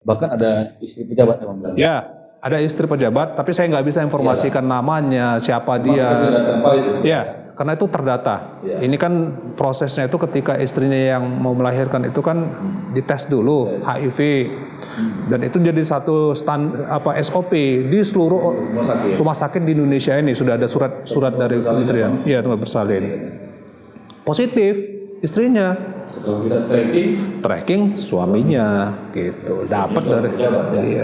Bahkan ada istri pejabat memang benar. Ya, ada istri pejabat, tapi saya nggak bisa informasikan namanya, siapa dia. Ya, karena itu terdata. Ini kan prosesnya itu ketika istrinya yang mau melahirkan itu kan dites dulu HIV, dan itu jadi satu SOP di seluruh rumah sakit di Indonesia ini sudah ada surat dari kementerian. Iya, tempat bersalin. Positif istrinya. Kalau kita tracking suaminya gitu, dapat dari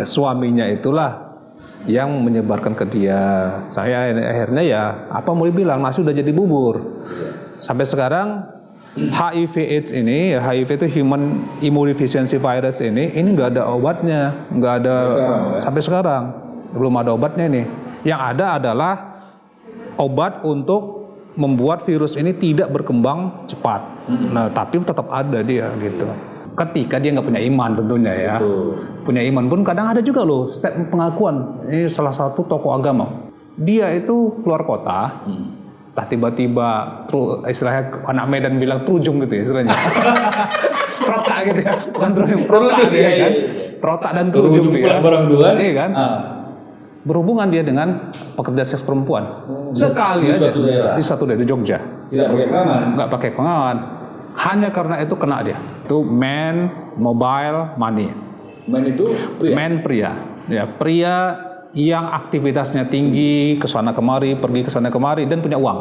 suaminya itulah yang menyebarkan ke dia. Saya akhirnya ya apa mau dibilang, nasi udah jadi bubur. Sampai sekarang HIV/AIDS ini, HIV itu Human Immunodeficiency Virus ini nggak ada obatnya, nggak ada sampai sekarang belum ada obatnya nih. Yang ada adalah obat untuk membuat virus ini tidak berkembang cepat. Nah, tapi tetap ada dia gitu. Ketika dia nggak punya iman tentunya ya. Punya iman pun kadang ada juga loh pengakuan. Ini salah satu tokoh agama. Dia itu keluar kota, tiba-tiba istilahnya anak Medan bilang trujung gitu ya istilahnya. Trotak gitu ya. Bukan trujung, trotak ya kan. Trotak dan trujung ya. Iya kan? Berhubungan dia dengan pekerja seks perempuan. Sekali aja di satu daerah di Jogja. Tidak pakai pengaman. Nggak pakai pengaman. Hanya karena itu kena dia. Itu man, mobile, money. Man itu pria. Man pria. Ya, pria yang aktivitasnya tinggi, kesana kemari, pergi kesana kemari dan punya uang.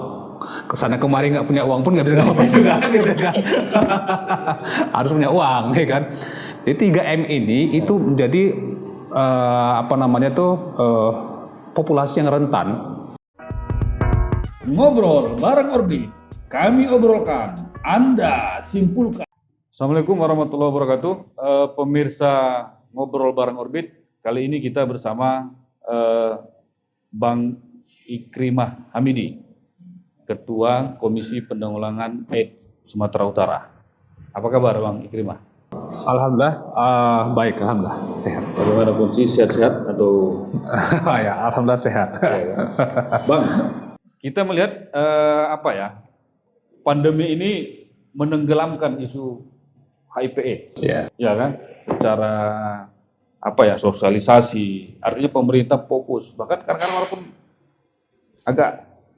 Kesana kemari nggak punya uang pun nggak bisa ngapain juga. Gitu kan. Harus punya uang, ya kan. Jadi 3M ini itu menjadi populasi yang rentan. Ngobrol bareng Orbit, kami obrolkan, Anda simpulkan. Assalamualaikum warahmatullahi wabarakatuh. Pemirsa Ngobrol bareng Orbit, kali ini kita bersama Bang Ikrimah Hamidi, Ketua Komisi Penanggulangan AIDS Sumatera Utara. Apa kabar Bang Ikrimah? Alhamdulillah, baik, alhamdulillah sehat. Bagaimana kondisi, sehat-sehat atau? Ya, alhamdulillah sehat. Bang, kita melihat pandemi ini menenggelamkan isu HIV/AIDS, ya kan? Secara sosialisasi, artinya pemerintah fokus. Bahkan kadang-kadang walaupun agak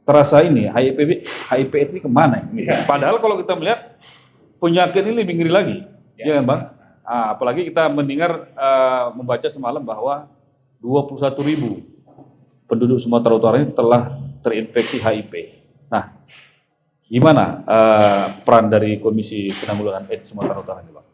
terasa ini HIV/AIDS ini kemana? Padahal kalau kita melihat penyakit ini lebih ngeri lagi. Ya kan Bang, apalagi kita mendengar membaca semalam bahwa 21.000 penduduk Sumatera Utara ini telah terinfeksi HIV. Nah, gimana peran dari Komisi Penanggulangan AIDS Sumatera Utara ini Bang?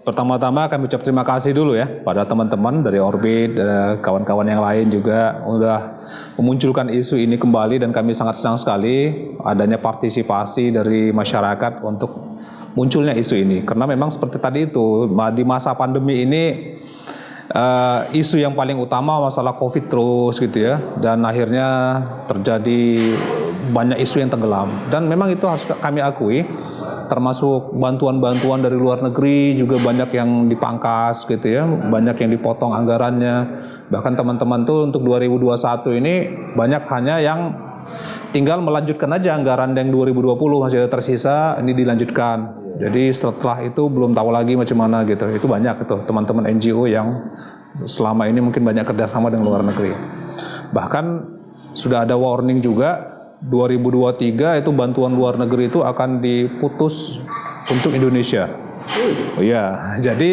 Pertama-tama kami ucap terima kasih dulu ya pada teman-teman dari Orbit, kawan-kawan yang lain juga udah memunculkan isu ini kembali, dan kami sangat senang sekali adanya partisipasi dari masyarakat untuk munculnya isu ini, karena memang seperti tadi itu di masa pandemi ini isu yang paling utama masalah COVID terus gitu ya, dan akhirnya terjadi banyak isu yang tenggelam, dan memang itu harus kami akui, termasuk bantuan-bantuan dari luar negeri juga banyak yang dipangkas gitu ya, banyak yang dipotong anggarannya, bahkan teman-teman tuh untuk 2021 ini banyak hanya yang tinggal melanjutkan aja anggaran yang 2020 masih ada tersisa, ini dilanjutkan. Jadi setelah itu belum tahu lagi macam mana gitu. Itu banyak itu teman-teman NGO yang selama ini mungkin banyak kerjasama dengan luar negeri. Bahkan sudah ada warning juga 2023 itu bantuan luar negeri itu akan diputus untuk Indonesia. Oh iya, jadi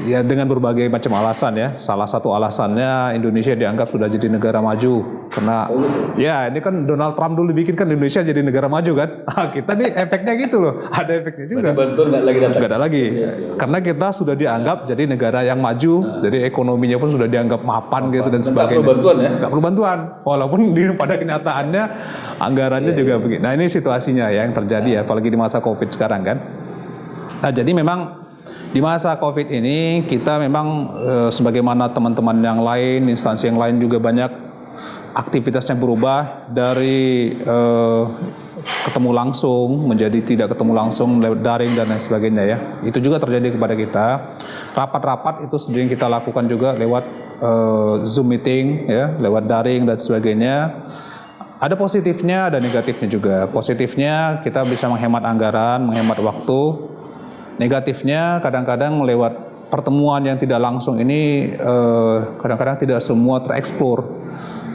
ya dengan berbagai macam alasan ya. Salah satu alasannya Indonesia dianggap sudah jadi negara maju karena ya ini kan Donald Trump dulu bikin kan Indonesia jadi negara maju kan. Kita nih efeknya gitu loh, ada efeknya juga. Bantuan nggak lagi datang. Nggak ada lagi, karena kita sudah dianggap jadi negara yang maju, jadi ekonominya pun sudah dianggap mapan gitu dan sebagainya. Nggak perlu bantuan ya? Nggak perlu bantuan, walaupun pada kenyataannya anggarannya juga begini. Nah ini situasinya ya yang terjadi ya, apalagi di masa COVID sekarang kan. Nah jadi memang di masa COVID ini kita memang sebagaimana teman-teman yang lain, instansi yang lain juga banyak aktivitasnya berubah dari ketemu langsung menjadi tidak ketemu langsung lewat daring dan lain sebagainya ya. Itu juga terjadi kepada kita. Rapat-rapat itu sering kita lakukan juga lewat Zoom meeting ya, lewat daring dan sebagainya. Ada positifnya, ada negatifnya juga. Positifnya kita bisa menghemat anggaran, menghemat waktu. Negatifnya kadang-kadang lewat pertemuan yang tidak langsung ini kadang-kadang tidak semua tereksplor,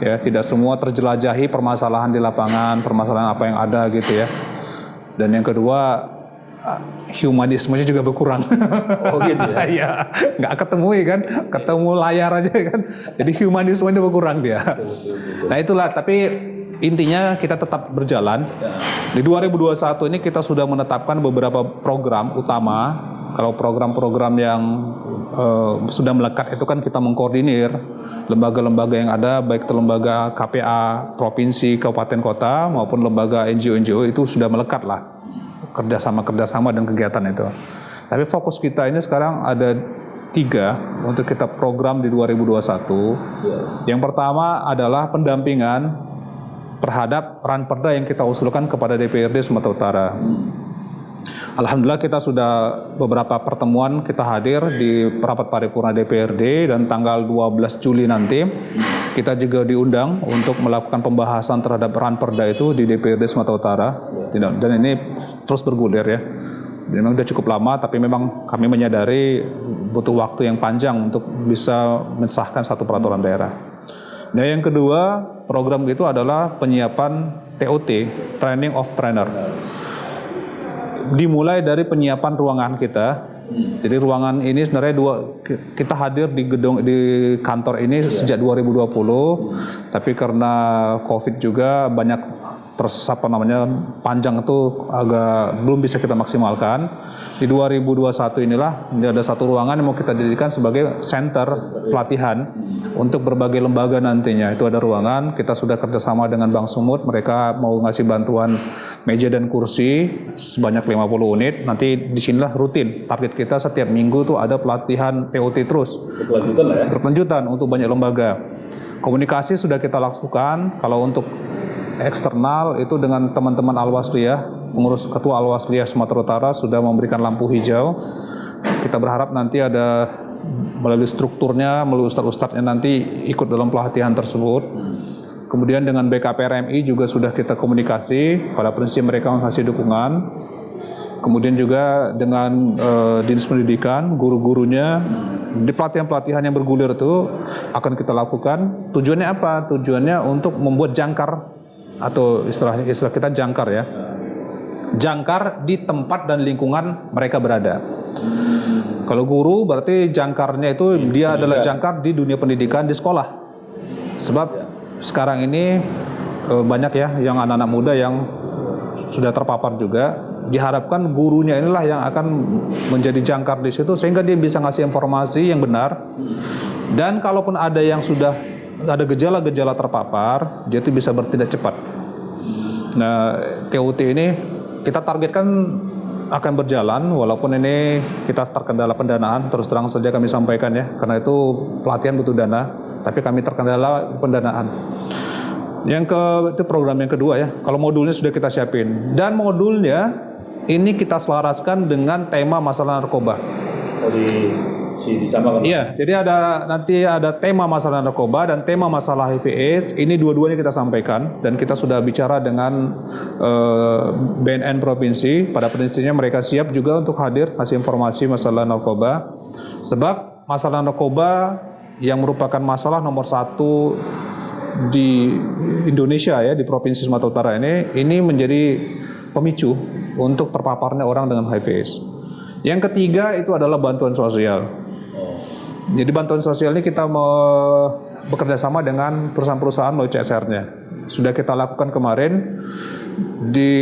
ya, tidak semua terjelajahi permasalahan di lapangan, permasalahan apa yang ada gitu ya. Dan yang kedua, humanismenya juga berkurang. Oh gitu ya. Iya, nggak ketemu ya kan, ketemu layar aja kan. Jadi humanismenya berkurang dia. Nah itulah, tapi intinya kita tetap berjalan. Di 2021 ini kita sudah menetapkan beberapa program utama. Kalau program-program yang sudah melekat itu kan kita mengkoordinir lembaga-lembaga yang ada, baik itu lembaga KPA, provinsi, kabupaten, kota, maupun lembaga NGO itu sudah melekat lah. Kerjasama dan kegiatan itu. Tapi fokus kita ini sekarang ada 3 untuk kita program di 2021. Yang pertama adalah pendampingan terhadap Ranperda yang kita usulkan kepada DPRD Sumatera Utara. Alhamdulillah kita sudah beberapa pertemuan kita hadir di rapat paripurna DPRD, dan tanggal 12 Juli nanti kita juga diundang untuk melakukan pembahasan terhadap Ranperda itu di DPRD Sumatera Utara. Dan ini terus bergulir ya. Memang sudah cukup lama, tapi memang kami menyadari butuh waktu yang panjang untuk bisa mensahkan satu peraturan daerah. Nah yang kedua, program itu adalah penyiapan TOT, Training of Trainer. Dimulai dari penyiapan ruangan kita. Jadi ruangan ini sebenarnya kita hadir di kantor ini sejak 2020, tapi karena COVID juga banyak panjang itu agak belum bisa kita maksimalkan. Di 2021 inilah ada satu ruangan yang mau kita jadikan sebagai center pelatihan untuk berbagai lembaga nantinya. Itu ada ruangan, kita sudah kerjasama dengan Bank Sumut, mereka mau ngasih bantuan meja dan kursi sebanyak 50 unit. Nanti disinilah rutin, target kita setiap minggu tuh ada pelatihan TOT terus. Berkelanjutan lah ya. Berkelanjutan untuk banyak lembaga. Komunikasi sudah kita lakukan. Kalau untuk eksternal itu dengan teman-teman Alwasliyah, pengurus ketua Alwasliyah Sumatera Utara sudah memberikan lampu hijau. Kita berharap nanti ada melalui strukturnya, melalui ustadz-ustadznya nanti ikut dalam pelatihan tersebut. Kemudian dengan BKPRMI juga sudah kita komunikasi, pada prinsip mereka mengasih dukungan. Kemudian juga dengan Dinas Pendidikan, guru-gurunya, di pelatihan-pelatihan yang bergulir itu akan kita lakukan. Tujuannya apa? Tujuannya untuk membuat jangkar, atau istilah kita jangkar ya, jangkar di tempat dan lingkungan mereka berada. Kalau guru berarti jangkarnya itu dia adalah jangkar di dunia pendidikan di sekolah. Sebab sekarang ini banyak ya yang anak-anak muda yang sudah terpapar juga. Diharapkan gurunya inilah yang akan menjadi jangkar di situ sehingga dia bisa ngasih informasi yang benar. Dan kalaupun ada yang sudah ada gejala-gejala terpapar, dia itu bisa bertindak cepat. Nah, TOT ini kita targetkan akan berjalan, walaupun ini kita terkendala pendanaan, terus terang saja kami sampaikan ya, karena itu pelatihan butuh dana, tapi kami terkendala pendanaan. Itu program yang kedua ya, kalau modulnya sudah kita siapin. Dan modulnya ini kita selaraskan dengan tema masalah narkoba. Disamakan. Iya, jadi nanti ada tema masalah narkoba dan tema masalah HIV/AIDS. Ini dua-duanya kita sampaikan dan kita sudah bicara dengan BNN provinsi. Pada prinsipnya mereka siap juga untuk hadir kasih informasi masalah narkoba. Sebab masalah narkoba yang merupakan masalah nomor 1 di Indonesia ya, di Provinsi Sumatera Utara ini menjadi pemicu untuk terpaparnya orang dengan HIV/AIDS. Yang ketiga itu adalah bantuan sosial. Jadi bantuan sosial ini kita bekerja sama dengan perusahaan-perusahaan melalui CSR-nya. Sudah kita lakukan kemarin di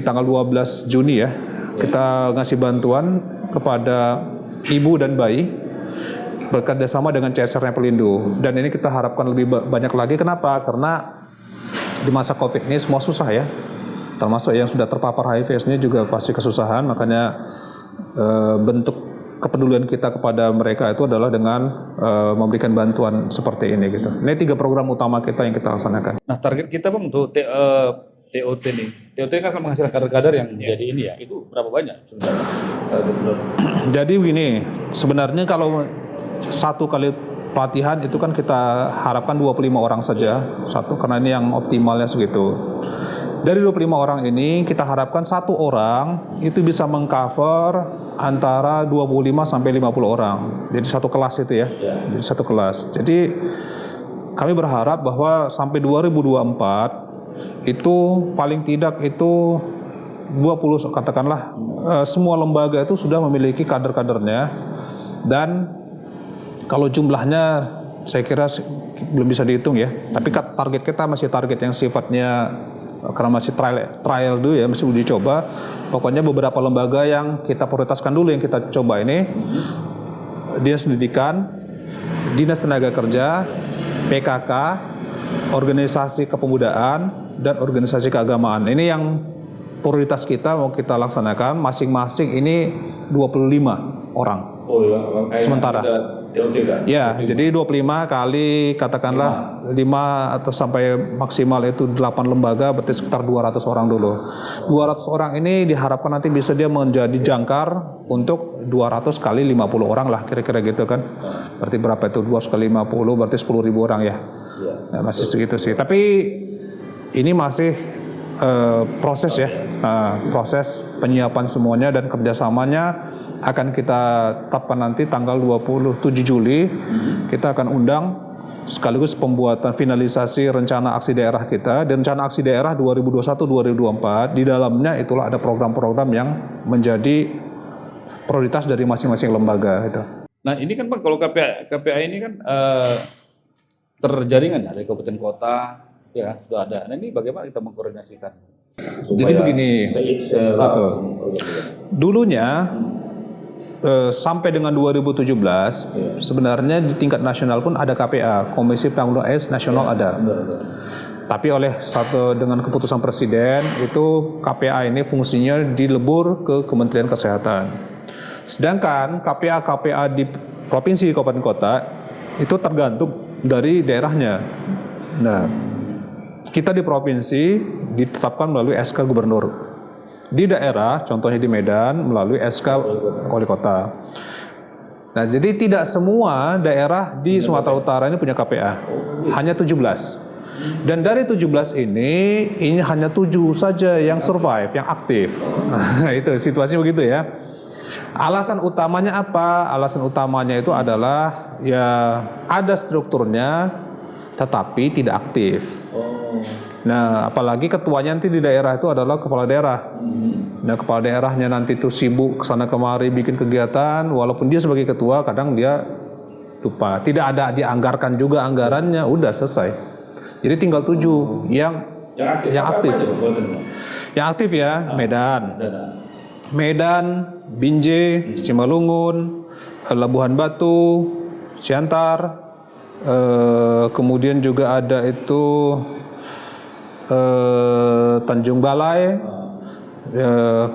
tanggal 12 Juni ya. Kita ngasih bantuan kepada ibu dan bayi bekerja sama dengan CSR-nya Pelindo. Dan ini kita harapkan lebih banyak lagi. Kenapa? Karena di masa COVID ini semua susah ya. Termasuk yang sudah terpapar HIV/AIDS ini juga pasti kesusahan. Makanya bentuk kepedulian kita kepada mereka itu adalah dengan memberikan bantuan seperti ini gitu. Ini 3 program utama kita yang kita laksanakan. Nah target kita Bang untuk TOT nih. TOT kan akan menghasilkan kader-kader yang jadi ini ya. Itu berapa banyak sebenarnya? Jadi begini, sebenarnya kalau 1 kali pelatihan itu kan kita harapkan 25 orang saja, satu karena ini yang optimalnya segitu. Dari 25 orang ini kita harapkan satu orang itu bisa mengcover antara 25 sampai 50 orang. Jadi satu kelas itu ya. Jadi satu kelas. Jadi kami berharap bahwa sampai 2024 itu paling tidak itu 20 katakanlah semua lembaga itu sudah memiliki kader-kadernya, dan kalau jumlahnya saya kira belum bisa dihitung ya. Tapi target kita masih target yang sifatnya karena masih trial dulu ya, masih uji coba. Pokoknya beberapa lembaga yang kita prioritaskan dulu yang kita coba ini, Dinas Pendidikan, Dinas Tenaga Kerja, PKK, organisasi kepemudaan, dan organisasi keagamaan. Ini yang prioritas kita mau kita laksanakan, masing-masing ini 25 orang. Oh ya, sementara. Ya, jadi 25 kali katakanlah 5 atau sampai maksimal itu 8 lembaga, berarti sekitar 200 orang dulu. 200 orang ini diharapkan nanti bisa dia menjadi jangkar untuk 200 kali 50 orang lah, kira-kira gitu kan. Berarti berapa itu? 200 kali 50 berarti 10.000 orang ya. Nah, masih segitu sih. Tapi ini masih proses ya, proses penyiapan semuanya dan kerjasamanya akan kita tetapkan nanti tanggal 27 Juli. Kita akan undang sekaligus pembuatan finalisasi rencana aksi daerah kita, dan rencana aksi daerah 2021-2024 di dalamnya itulah ada program-program yang menjadi prioritas dari masing-masing lembaga itu. Nah ini kan Bang, kalau KPA ini kan terjaringan ya dari kabupaten kota ya sudah ada. Nah ini bagaimana kita mengkoordinasikan? Jadi begini, dulunya sampai dengan 2017 sebenarnya di tingkat nasional pun ada KPA, Komisi Penanggulangan AIDS Nasional ada. Tapi oleh dengan keputusan Presiden itu KPA ini fungsinya dilebur ke Kementerian Kesehatan. Sedangkan KPA di provinsi kabupaten kota itu tergantung dari daerahnya. Nah, kita di provinsi ditetapkan melalui SK Gubernur. Di daerah, contohnya di Medan, melalui SK Wali Kota. Nah, jadi tidak semua daerah di Sumatera Utara ini punya KPA. Hanya 17. Dan dari 17 ini hanya 7 saja yang survive, yang aktif. Nah, itu situasinya begitu ya. Alasan utamanya apa? Alasan utamanya itu adalah ya ada strukturnya tetapi tidak aktif. Nah, apalagi ketuanya nanti di daerah itu adalah kepala daerah. Nah, kepala daerahnya nanti itu sibuk kesana kemari bikin kegiatan, walaupun dia sebagai ketua kadang dia lupa. Tidak ada dianggarkan juga anggarannya, udah selesai. Jadi tinggal 7 yang aktif. Yang aktif ya, Medan, Binjai, Simalungun, Labuhan Batu, Siantar, kemudian juga ada itu Tanjung Balai,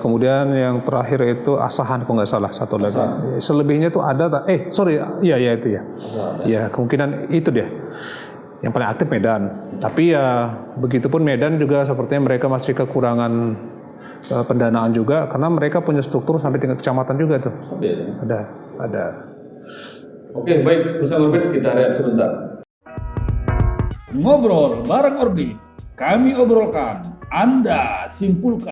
kemudian yang terakhir itu Asahan kalau nggak salah, satu lagi. Selebihnya itu ada, iya itu ya. Ya kemungkinan itu dia. Yang paling aktif Medan. Tapi ya begitupun Medan juga sepertinya mereka masih kekurangan pendanaan juga karena mereka punya struktur sampai tingkat kecamatan juga tuh. Ada. Oke, baik, bersama Orbit kita rehat sebentar. Ngobrol bareng Orbit. Kami obrolkan, Anda simpulkan.